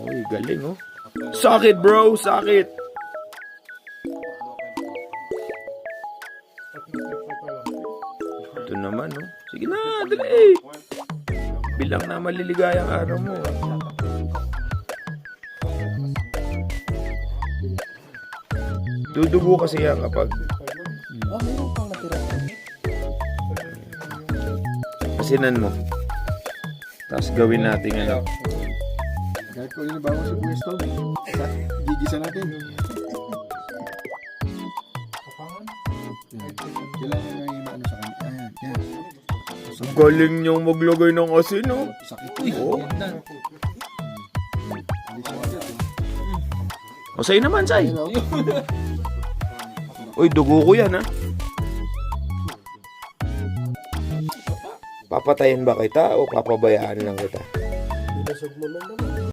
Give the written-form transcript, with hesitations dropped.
Uy, galing oh. Sakit bro, sakit. Ito naman oh. Sige na, dali. Bilang na maliligayang araw mo. Dudugo kasi yan kapag Mayroon pang natira. asinan mo. Tapos gawin natin ano. Kahit kung ano ba si Buwes to, gigisa natin. Kailangan na yung ano sa kanya. Ayan, yan. Ang galing niyang maglagay ng asin oh. Sakit. Oh. Hindi siya agad eh. O sa'yo naman, Say. Ayun, oh. Uy, dugo ko yan ha. Papatayin ba kita o papabayaan lang kita? Binasog mo lang naman.